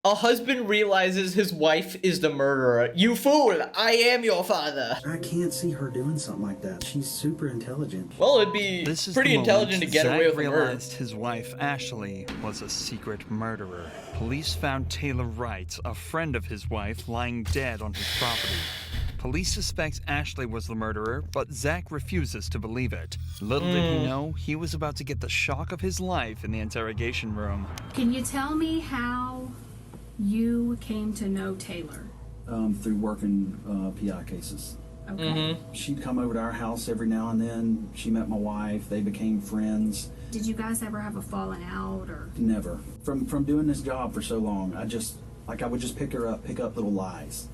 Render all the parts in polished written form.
A husband realizes his wife is the murderer. You fool! I am your father. I can't see her doing something like that. She's super intelligent. Well, it'd be This is pretty the moment intelligent to get away Zach with a murder. realized his wife, Ashley, was a secret murderer. Police found Taylor Wright, a friend of his wife, lying dead on his property. Police suspect Ashley was the murderer, but Zach refuses to believe it. Little did he know, he was about to get the shock of his life in the interrogation room. Can you tell me how you came to know Taylor? Through working PI cases. Okay. She'd come over to our house every now and then. She met my wife. They became friends. Did you guys ever have a falling out or? Never. From doing this job for so long, I would just pick up little lies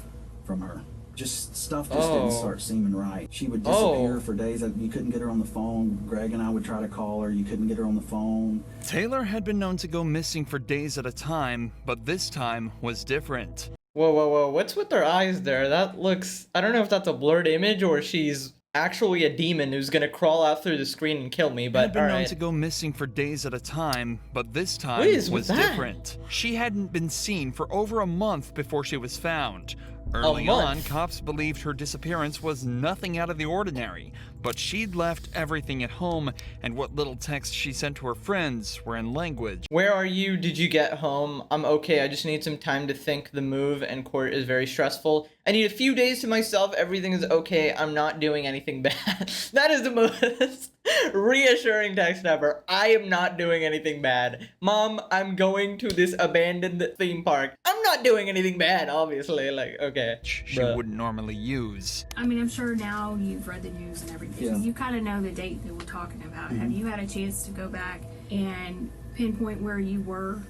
from her. Just stuff just didn't start seeming right. She would disappear for days. You couldn't get her on the phone. Greg and I would try to call her. You couldn't get her on the phone. Taylor had been known to go missing for days at a time, but this time was different. Whoa, whoa, whoa. What's with their eyes there? That looks... I don't know if that's a blurred image or she's actually a demon who's gonna crawl out through the screen and kill me, but Had been known alright. to go missing for days at a time, but this time What is was with that? different. She hadn't been seen for over a month before she was found. Early on, month? cops believed her disappearance was nothing out of the ordinary, but she'd left everything at home, and what little texts she sent to her friends were in language. Where are you? Did you get home? I'm okay. I just need some time to think. The move and court is very stressful. I need a few days to myself. Everything is okay. I'm not doing anything bad. That is the most reassuring text ever. I am not doing anything bad. Mom, I'm going to this abandoned theme park. I'm not doing anything bad, obviously. Like, okay. She bruh. wouldn't normally use. I mean, I'm sure now you've read the news and everything. Yeah. You kind of know the date that we're talking about. Have you had a chance to go back and pinpoint where you were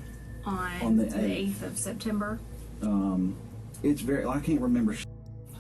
on the the 8th of September? It's very... I can't remember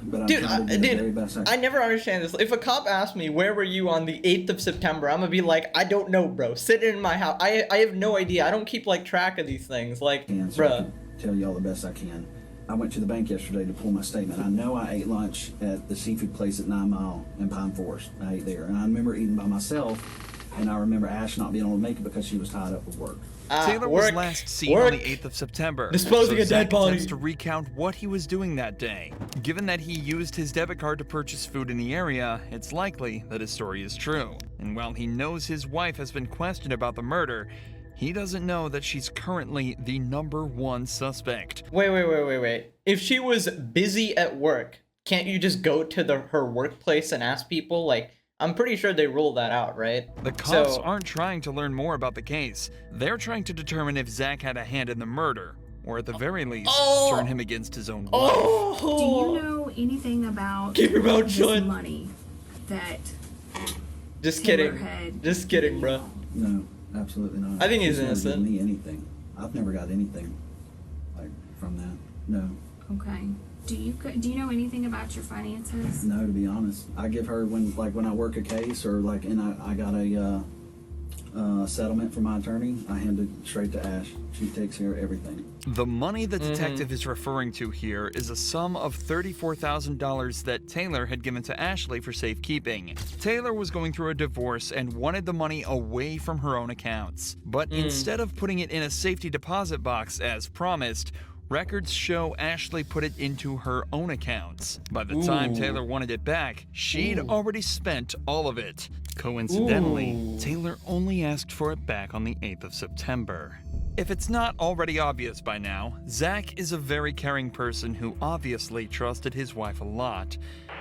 but I'm Dude, trying to do the very best I can. I never understand this. If a cop asks me, where were you on the 8th of September, I'm gonna be like, I don't know, bro. Sitting in my house. I have no idea. I don't keep, like, track of these things. Like, So I bruh. can tell y'all the best I can. I went to the bank yesterday to pull my statement. I know I ate lunch at the seafood place at 9 Mile in Pine Forest. I ate there. And I remember eating by myself, and I remember Ash not being able to make it because she was tied up with work. Taylor was Work, last seen work. on the 8th of September. Disposing so a dead Zach body. attempts to recount what he was doing that day. Given that he used his debit card to purchase food in the area, it's likely that his story is true. And while he knows his wife has been questioned about the murder, he doesn't know that she's currently the #1 suspect. Wait. If she was busy at work, can't you just go to her workplace and ask people? Like, I'm pretty sure they ruled that out, right? The cops So- aren't trying to learn more about the case. They're trying to determine if Zach had a hand in the murder, or at the very least, turn him against his own wife. Oh! Do you know anything about Keep your mouth this shut. money that Just Taylor kidding. had? Just kidding, bro. No, absolutely not. I think he's She's never given innocent. me anything. I've never got anything like from that. No. Okay. Do you know anything about your finances? No, to be honest. I give her when I work a case or like and I got a settlement from my attorney, I hand it straight to Ash. She takes care of everything. The money the detective is referring to here is a sum of $34,000 that Taylor had given to Ashley for safekeeping. Taylor was going through a divorce and wanted the money away from her own accounts. But instead of putting it in a safety deposit box as promised, records show Ashley put it into her own accounts. By the time Taylor wanted it back, she'd already spent all of it. Coincidentally, Taylor only asked for it back on the 8th of September. If it's not already obvious by now, Zach is a very caring person who obviously trusted his wife a lot.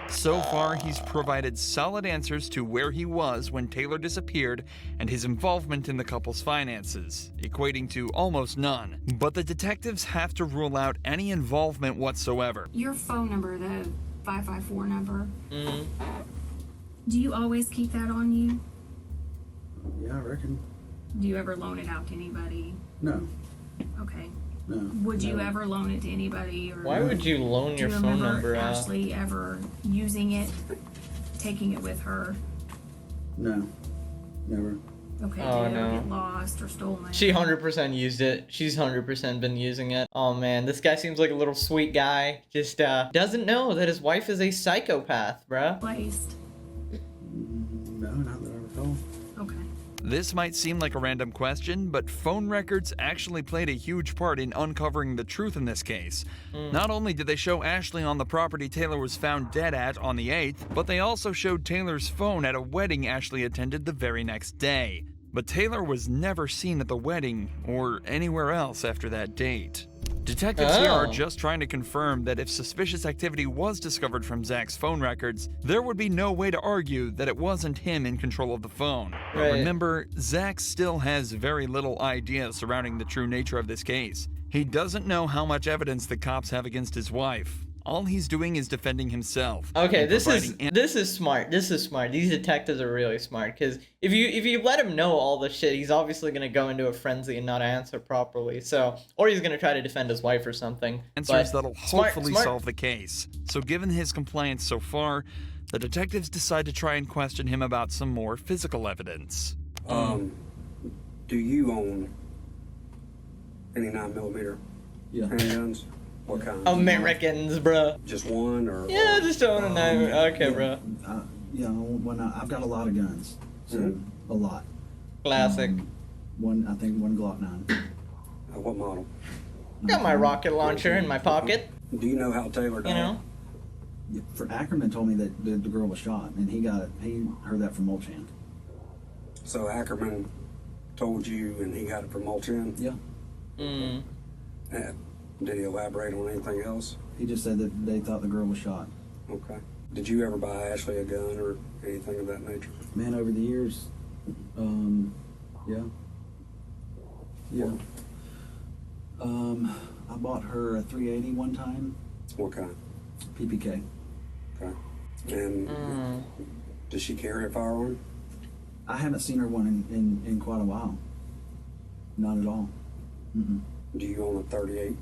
So far, he's provided solid answers to where he was when Taylor disappeared and his involvement in the couple's finances, equating to almost none. But the detectives have to rule out any involvement whatsoever. Your phone number, the 554 number. Do you always keep that on you? Yeah, I reckon. Do you ever loan it out to anybody? No. Okay. No. Would you no. ever loan it to anybody? Or Why would you loan do your you phone remember number out? Ashley ever using it, taking it with her? No. Never. Okay. Oh, did it ever no. get lost or stolen? She 100% used it. She's 100% been using it. Oh man, this guy seems like a little sweet guy. Just doesn't know that his wife is a psychopath, bruh. Placed. No, not that I recall. Okay. This might seem like a random question, but phone records actually played a huge part in uncovering the truth in this case. Not only did they show Ashley on the property Taylor was found dead at on the 8th, but they also showed Taylor's phone at a wedding Ashley attended the very next day. But Taylor was never seen at the wedding or anywhere else after that date. Detectives here are just trying to confirm that if suspicious activity was discovered from Zach's phone records, there would be no way to argue that it wasn't him in control of the phone. But remember, Zach still has very little idea surrounding the true nature of this case. He doesn't know how much evidence the cops have against his wife. All he's doing is defending himself. Okay, this is smart. This is smart. These detectives are really smart, because if you let him know all the shit, he's obviously gonna go into a frenzy and not answer properly. So, or he's gonna try to defend his wife or something. Answers that'll hopefully solve the case. So, given his compliance so far, the detectives decide to try and question him about some more physical evidence. Do you own any 9mm handguns? What kind? Americans, bruh. Just one, or? Yeah, just own a 9. Okay, bruh. You know, I've got a lot of guns, so a lot. Classic. I think one Glock 9. What model? Got my rocket launcher in my pocket. Do you know how Taylor died? You know. For Ackerman told me that the girl was shot, and he heard that from Molchan. So Ackerman told you, and he got it from Molchan? Yeah. Did he elaborate on anything else? He just said that they thought the girl was shot. Okay. Did you ever buy Ashley a gun or anything of that nature? Man, over the years, yeah. I bought her a 380 one time. What kind? PPK. Okay. And does she carry a firearm? I haven't seen her one in quite a while. Not at all. Do you own a 38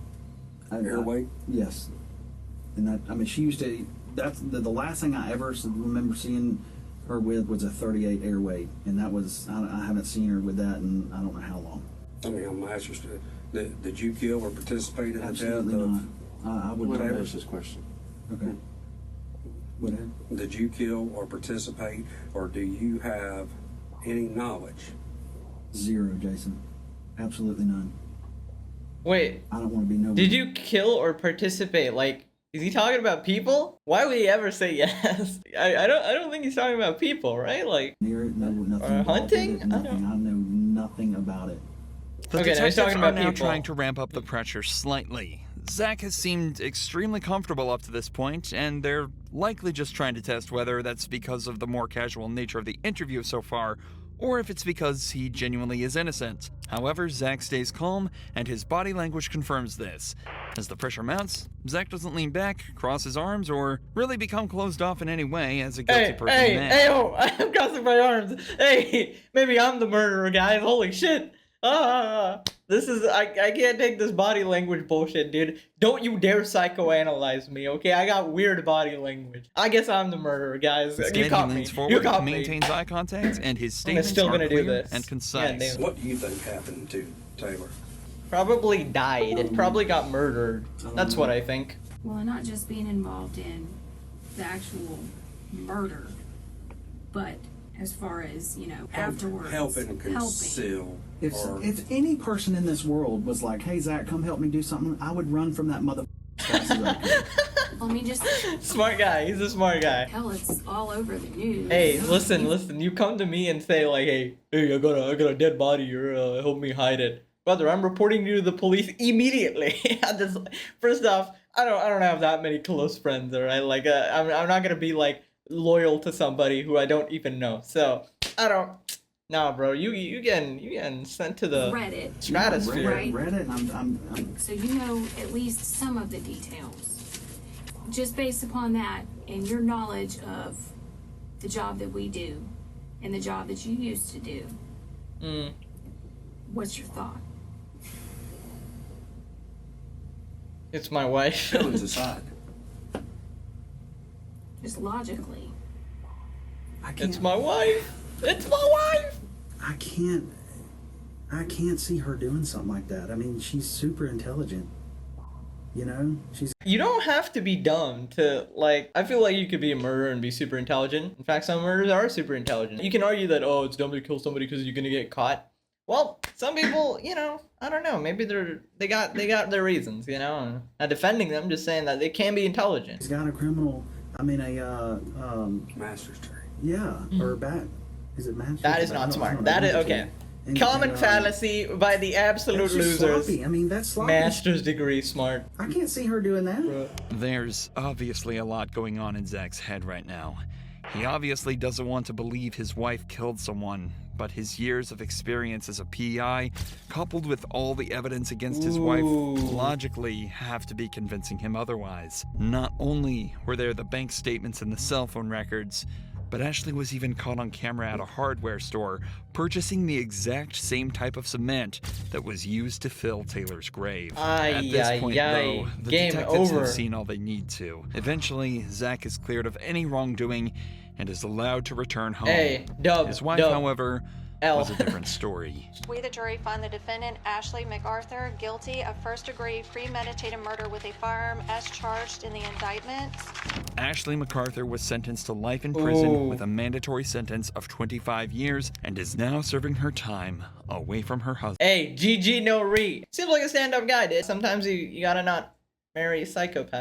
airweight? Yes. And that, I mean, she used to, that's the last thing I ever remember seeing her with was a 38 airweight. And that was, I haven't seen her with that in I don't know how long. I mean, I'm interested. Did you kill or participate in the death of? Absolutely not. I would What not. was this question? Okay. What ahead? Did you kill or participate, or do you have any knowledge? Zero, Jason. Absolutely none. Wait. I don't want to be no. Did you kill or participate? Like, is he talking about people? Why would he ever say yes? I don't think he's talking about people, right? Like, near it? No, nothing. Or involved with hunting? it, nothing. I know nothing about it. The Okay, now he's detectives talking are about now people. trying to ramp up the pressure slightly. Zach has seemed extremely comfortable up to this point, and they're likely just trying to test whether that's because of the more casual nature of the interview so far, or if it's because he genuinely is innocent. However, Zach stays calm, and his body language confirms this. As the pressure mounts, Zach doesn't lean back, cross his arms, or really become closed off in any way as a guilty person may. Oh, I'm crossing my arms. Hey, maybe I'm the murderer, guys. Holy shit. This is, I can't take this body language bullshit, dude. Don't you dare psychoanalyze me, okay? I got weird body language. I guess I'm the murderer, guys. Instead, You caught he me. leans You forward, caught me. maintains eye contact, and his I'm statements still are gonna do clear this. and concise. Yeah, What do you think happened to Taylor? Probably died. It probably got murdered. That's what I think. Well, and not just being involved in the actual murder, but as far as, you know, afterwards. Helping conceal. If any person in this world was like, "Hey Zach, come help me do something," I would run from that mother. As fast as I could. I mean, just Smart guy. He's a smart guy. hell, it's all over the news. Hey, listen. You come to me and say like, hey, I got a dead body here. Help me hide it, brother. I'm reporting you to the police immediately. First off, I don't have that many close friends. All right, like I'm not gonna be like loyal to somebody who I don't even know. So I don't. Nah, bro. You getting sent to the Reddit. stratosphere. Right. Read it, and I'm So you know at least some of the details. Just based upon that and your knowledge of the job that we do and the job that you used to do, what's your thought? It's my wife. Feelings aside. Just logically. It's my wife. It's my wife. I can't see her doing something like that. I mean, she's super intelligent. You know, she's You don't have to be dumb to, like, I feel like you could be a murderer and be super intelligent. In fact, some murderers are super intelligent. You can argue that, oh, it's dumb to kill somebody because you're gonna get caught. Well, some people, you know, I don't know, maybe they got their reasons, you know. And not defending them, just saying that they can be intelligent. got a criminal. I mean, Master's degree. yeah, or back. Is it master's? That is I not don't- I smart. don't That know. is okay. And- Common and, fallacy by the absolute that's just losers. sloppy. I mean, that's sloppy. Master's degree smart. I can't see her doing that. There's obviously a lot going on in Zach's head right now. He obviously doesn't want to believe his wife killed someone, but his years of experience as a PI, coupled with all the evidence against his wife, Ooh. logically have to be convincing him otherwise. Not only were there the bank statements and the cell phone records, but Ashley was even caught on camera at a hardware store purchasing the exact same type of cement that was used to fill Taylor's grave. At this point, though, the Game detectives over. have seen all they need to. Eventually, Zach is cleared of any wrongdoing and is allowed to return home. Hey, dub, His wife, dub. however, L. was a different story. We, the jury, find the defendant, Ashley MacArthur, guilty of first-degree premeditated murder with a firearm as charged in the indictment. Ashley MacArthur was sentenced to life in prison Ooh. with a mandatory sentence of 25 years and is now serving her time away from her husband. Hey, GG no re. Seems like a stand-up guy, dude. Sometimes you gotta not marry a psychopath.